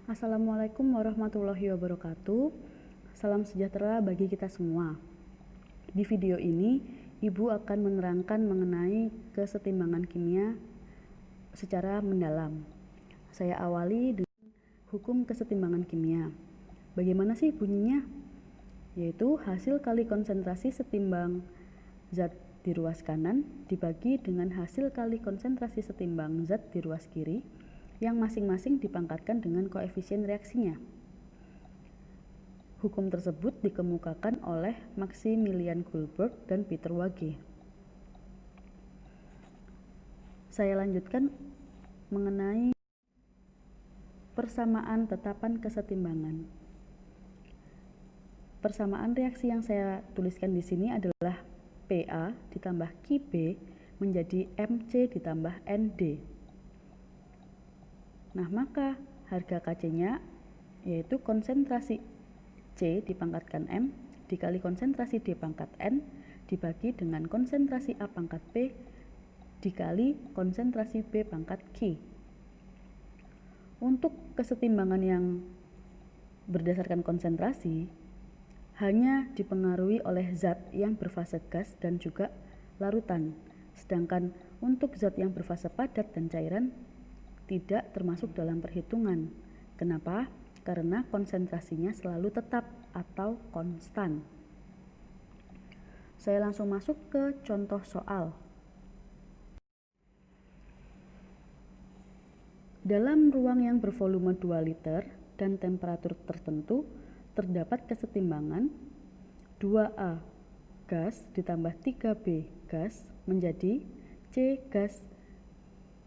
Assalamualaikum warahmatullahi wabarakatuh. Salam sejahtera bagi kita semua. Di video ini, Ibu akan menerangkan mengenai kesetimbangan kimia secara mendalam. Saya awali dengan hukum kesetimbangan kimia. Bagaimana sih bunyinya? Yaitu hasil kali konsentrasi setimbang zat di ruas kanan dibagi dengan hasil kali konsentrasi setimbang zat di ruas kiri yang masing-masing dipangkatkan dengan koefisien reaksinya. Hukum tersebut dikemukakan oleh Maximilian Goldberg dan Peter Wage. Saya lanjutkan mengenai persamaan tetapan kesetimbangan. Persamaan reaksi yang saya tuliskan di sini adalah PA ditambah QB menjadi MC ditambah ND. Nah, maka harga Kc-nya yaitu konsentrasi C dipangkatkan M dikali konsentrasi D pangkat N dibagi dengan konsentrasi A pangkat P dikali konsentrasi B pangkat Q. Untuk kesetimbangan yang berdasarkan konsentrasi hanya dipengaruhi oleh zat yang berfase gas dan juga larutan. Sedangkan untuk zat yang berfase padat dan cairan tidak termasuk dalam perhitungan. Kenapa? Karena konsentrasinya selalu tetap atau konstan. Saya langsung masuk ke contoh soal. Dalam ruang yang bervolume 2 liter dan temperatur tertentu, terdapat kesetimbangan 2A gas ditambah 3B gas menjadi C gas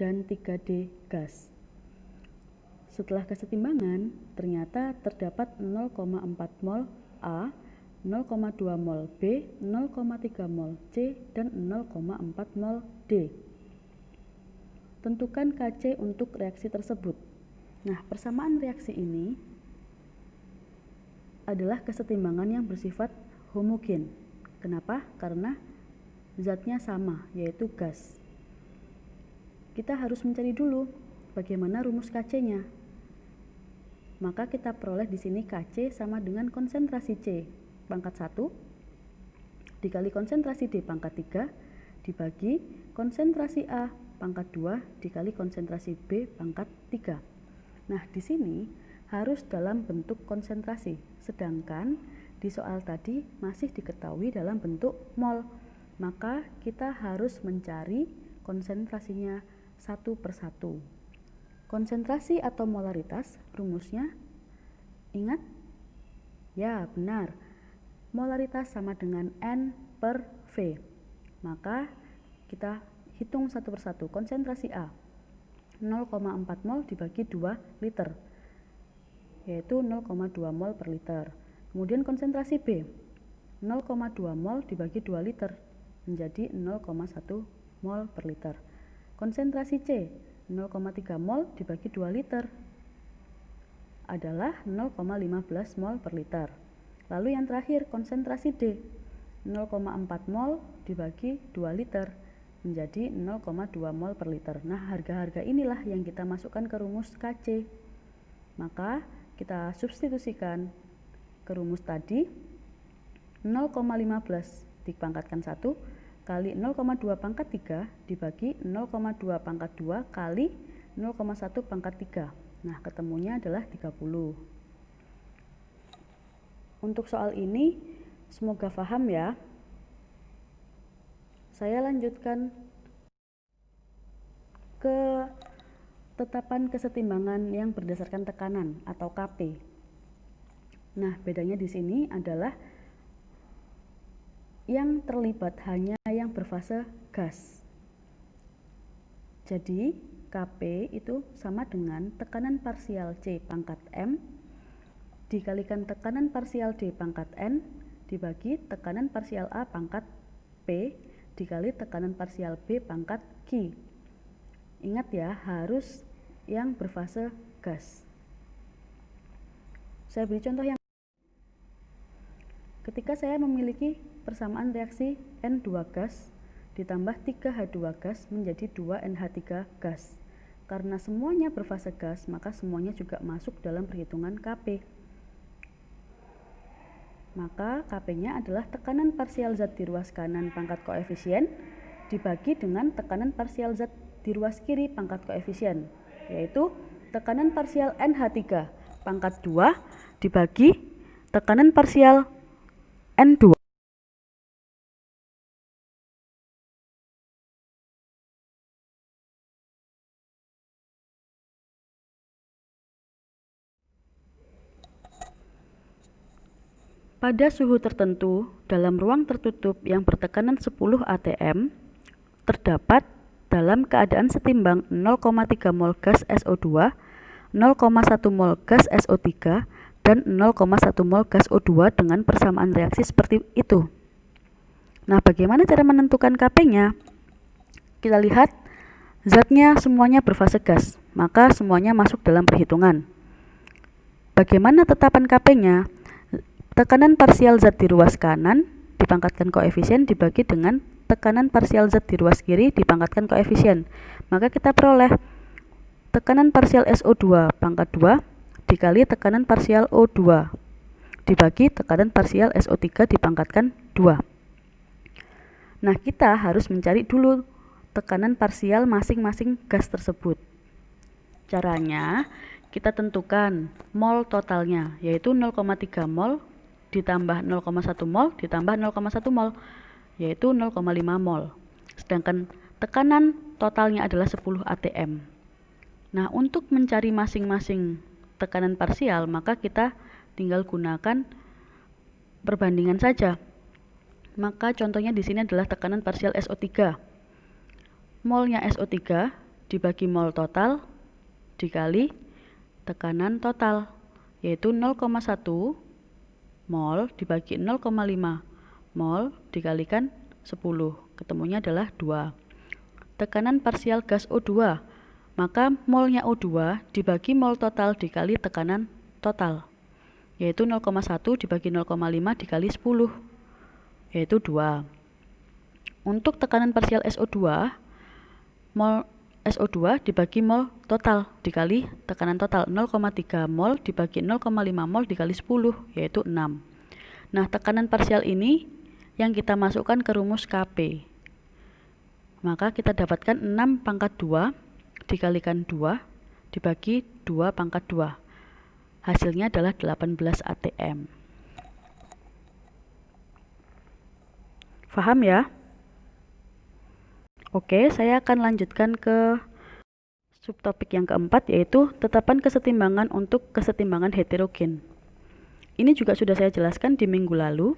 dan 3D gas. Setelah kesetimbangan, ternyata terdapat 0,4 mol A, 0,2 mol B, 0,3 mol C, dan 0,4 mol D. Tentukan Kc untuk reaksi tersebut. Nah, persamaan reaksi ini adalah kesetimbangan yang bersifat homogen. Kenapa? Karena zatnya sama, yaitu gas. Kita harus mencari dulu bagaimana rumus Kc-nya. Maka kita peroleh di sini Kc sama dengan konsentrasi C pangkat 1 dikali konsentrasi D pangkat 3 dibagi konsentrasi A pangkat 2 dikali konsentrasi B pangkat 3. Nah, di sini harus dalam bentuk konsentrasi, sedangkan di soal tadi masih diketahui dalam bentuk mol. Maka kita harus mencari konsentrasinya satu persatu. Konsentrasi atau molaritas rumusnya ingat? Ya, benar. Molaritas sama dengan N per V. Maka kita hitung satu persatu. Konsentrasi A 0,4 mol dibagi 2 liter yaitu 0,2 mol per liter. Kemudian konsentrasi B 0,2 mol dibagi 2 liter menjadi 0,1 mol per liter. Konsentrasi C 0,3 mol dibagi 2 liter adalah 0,15 mol per liter. Lalu yang terakhir konsentrasi D 0,4 mol dibagi 2 liter menjadi 0,2 mol per liter. Nah, harga-harga inilah yang kita masukkan ke rumus Kc. Maka kita substitusikan ke rumus tadi 0,15 dipangkatkan 1 kali 0,2 pangkat 3 dibagi 0,2 pangkat 2 kali 0,1 pangkat 3. Nah, ketemunya adalah 30. Untuk soal ini, semoga paham ya. Saya lanjutkan ke tetapan kesetimbangan yang berdasarkan tekanan atau Kp. Nah, bedanya di sini adalah yang terlibat hanya yang berfase gas. Jadi Kp itu sama dengan tekanan parsial C pangkat M dikalikan tekanan parsial D pangkat N dibagi tekanan parsial A pangkat P dikali tekanan parsial B pangkat Q. Ingat ya, harus yang berfase gas. Saya beri contoh yang ketika saya memiliki persamaan reaksi N2 gas ditambah 3H2 gas menjadi 2NH3 gas. Karena semuanya berfase gas, maka semuanya juga masuk dalam perhitungan Kp. Maka Kp-nya adalah tekanan parsial zat di ruas kanan pangkat koefisien dibagi dengan tekanan parsial zat di ruas kiri pangkat koefisien, yaitu tekanan parsial NH3 pangkat 2 dibagi tekanan parsial N2. Pada suhu tertentu, dalam ruang tertutup yang bertekanan 10 atm, terdapat dalam keadaan setimbang 0,3 mol gas SO2, 0,1 mol gas SO3, dan 0,1 mol gas O2 dengan persamaan reaksi seperti itu. Nah, bagaimana cara menentukan Kp-nya? Kita lihat, zatnya semuanya berfase gas, maka semuanya masuk dalam perhitungan. Bagaimana tetapan Kp-nya? Tekanan parsial zat di ruas kanan dipangkatkan koefisien dibagi dengan tekanan parsial zat di ruas kiri dipangkatkan koefisien. Maka kita peroleh tekanan parsial SO2 pangkat 2 dikali tekanan parsial O2 dibagi tekanan parsial SO3 dipangkatkan 2. Nah, kita harus mencari dulu tekanan parsial masing-masing gas tersebut. Caranya, kita tentukan mol totalnya, yaitu 0,3 mol ditambah 0,1 mol ditambah 0,1 mol, yaitu 0,5 mol. Sedangkan tekanan totalnya adalah 10 atm. Nah, untuk mencari masing-masing tekanan parsial, maka kita tinggal gunakan perbandingan saja. Maka contohnya di sini adalah tekanan parsial SO3. Molnya SO3 dibagi mol total dikali tekanan total, yaitu 0,1 mol dibagi 0,5 mol dikalikan 10, ketemunya adalah 2. Tekanan parsial gas O2, maka molnya O2 dibagi mol total dikali tekanan total, yaitu 0,1 dibagi 0,5 dikali 10, yaitu 2. Untuk tekanan parsial SO2, mol SO2 dibagi mol total dikali tekanan total, 0,3 mol dibagi 0,5 mol dikali 10, yaitu 6. Nah, tekanan parsial ini yang kita masukkan ke rumus Kp. Maka kita dapatkan 6 pangkat 2 dikalikan 2 dibagi 2 pangkat 2. Hasilnya adalah 18 atm. Paham ya? Oke, saya akan lanjutkan ke subtopik yang keempat, yaitu tetapan kesetimbangan untuk kesetimbangan heterogen. Ini juga sudah saya jelaskan di minggu lalu.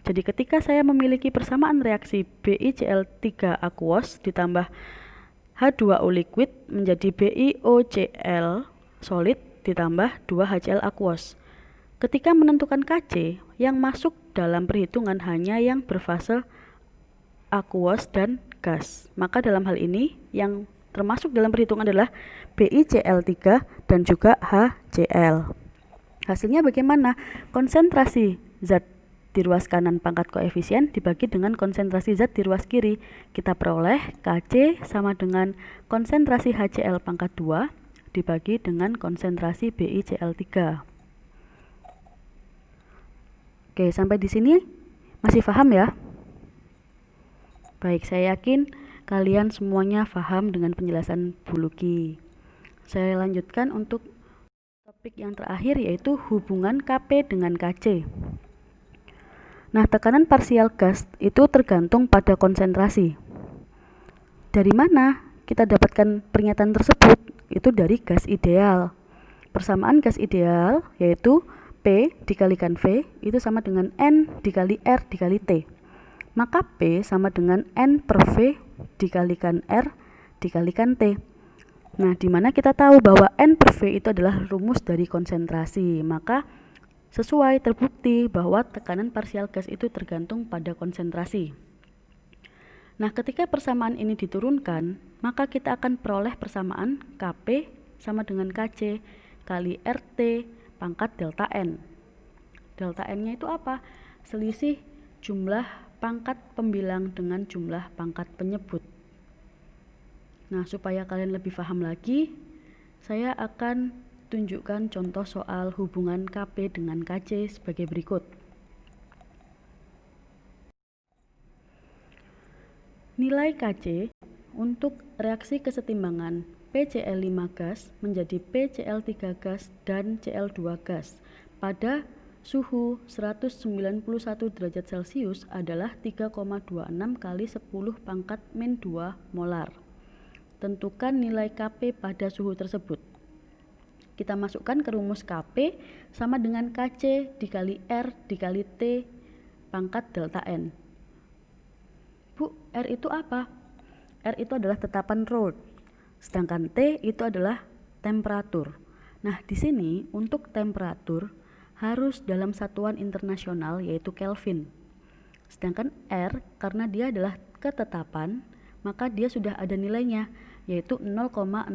Jadi ketika saya memiliki persamaan reaksi BiCl3 aqueous ditambah H2O liquid menjadi BiOCl solid ditambah 2HCl aqueous. Ketika menentukan Kc, yang masuk dalam perhitungan hanya yang berfase aqueous dan gas. Maka dalam hal ini yang termasuk dalam perhitungan adalah BiCl3 dan juga HCl. Hasilnya bagaimana? Konsentrasi zat di ruas kanan pangkat koefisien dibagi dengan konsentrasi zat di ruas kiri. Kita peroleh Kc sama dengan konsentrasi HCl pangkat 2 dibagi dengan konsentrasi BiCl3. Oke, sampai di sini masih paham ya? Baik, saya yakin kalian semuanya paham dengan penjelasan Bu Luki. Saya lanjutkan untuk topik yang terakhir, yaitu hubungan Kp dengan Kc. Nah, tekanan parsial gas itu tergantung pada konsentrasi. Dari mana kita dapatkan pernyataan tersebut? Itu dari gas ideal. Persamaan gas ideal yaitu P dikalikan V itu sama dengan N dikali R dikali T. Maka P sama dengan N per V dikalikan R dikalikan T. Nah, di mana kita tahu bahwa N per V itu adalah rumus dari konsentrasi. Maka sesuai terbukti bahwa tekanan parsial gas itu tergantung pada konsentrasi. Nah, ketika persamaan ini diturunkan, maka kita akan peroleh persamaan Kp sama dengan Kc kali RT pangkat delta N. Delta N-nya itu apa? Selisih jumlah pangkat pembilang dengan jumlah pangkat penyebut. Nah, supaya kalian lebih paham lagi, saya akan tunjukkan contoh soal hubungan KP dengan KC sebagai berikut. Nilai KC untuk reaksi kesetimbangan PCl5 gas menjadi PCl3 gas dan Cl2 gas pada suhu 191 derajat Celcius adalah 3,26 kali 10 pangkat min 2 molar. Tentukan nilai Kp pada suhu tersebut. Kita masukkan ke rumus Kp sama dengan Kc dikali R dikali T pangkat delta N. Bu, R itu apa? R itu adalah tetapan Raoult, sedangkan T itu adalah temperatur. Nah, di sini untuk temperatur harus dalam satuan internasional yaitu Kelvin. Sedangkan R karena dia adalah ketetapan, maka dia sudah ada nilainya yaitu 0,082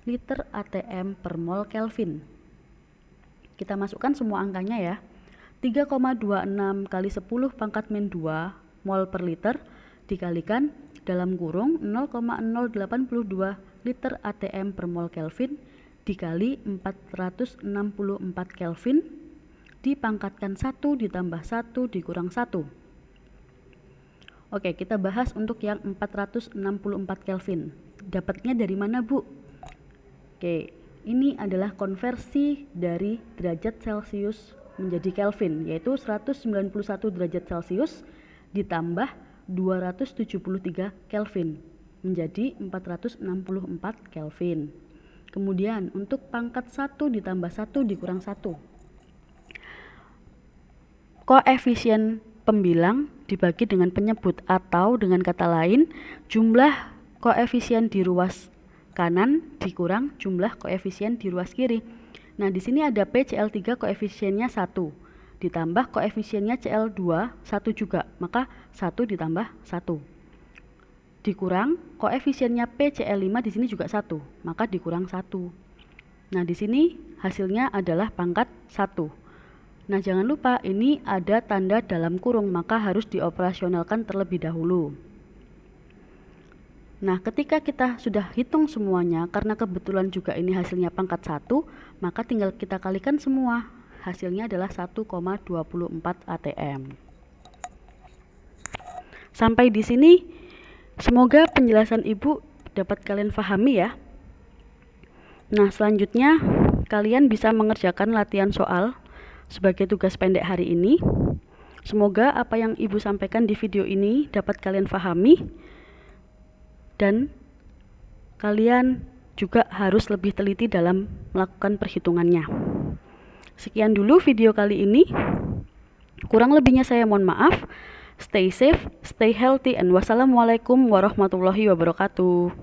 liter atm per mol Kelvin. Kita masukkan semua angkanya ya. 3,26 kali 10 pangkat min 2 mol per liter dikalikan dalam kurung 0,082 liter atm per mol Kelvin dikali 464 Kelvin dipangkatkan 1 ditambah 1 dikurang 1. Oke, kita bahas untuk yang 464 Kelvin. Dapatnya dari mana, Bu? Oke, ini adalah konversi dari derajat Celcius menjadi Kelvin, yaitu 191 derajat Celcius ditambah 273 Kelvin menjadi 464 Kelvin. Kemudian untuk pangkat 1 ditambah 1 dikurang 1. Koefisien pembilang dibagi dengan penyebut atau dengan kata lain jumlah koefisien di ruas kanan dikurang jumlah koefisien di ruas kiri. Nah, di sini ada PCl3 koefisiennya 1 ditambah koefisiennya Cl2 1 juga, maka 1 ditambah 1 dikurang koefisiennya PCl5 di sini juga 1, maka dikurang 1. Nah, di sini hasilnya adalah pangkat 1. Nah, jangan lupa ini ada tanda dalam kurung, maka harus dioperasionalkan terlebih dahulu. Nah, ketika kita sudah hitung semuanya, karena kebetulan juga ini hasilnya pangkat 1, maka tinggal kita kalikan semua. Hasilnya adalah 1,24 atm. Sampai di sini, semoga penjelasan Ibu dapat kalian pahami ya. Nah, selanjutnya kalian bisa mengerjakan latihan soal sebagai tugas pendek hari ini. Semoga apa yang Ibu sampaikan di video ini dapat kalian pahami dan kalian juga harus lebih teliti dalam melakukan perhitungannya. Sekian dulu video kali ini. Kurang lebihnya saya mohon maaf. Stay safe, stay healthy, and wassalamualaikum warahmatullahi wabarakatuh.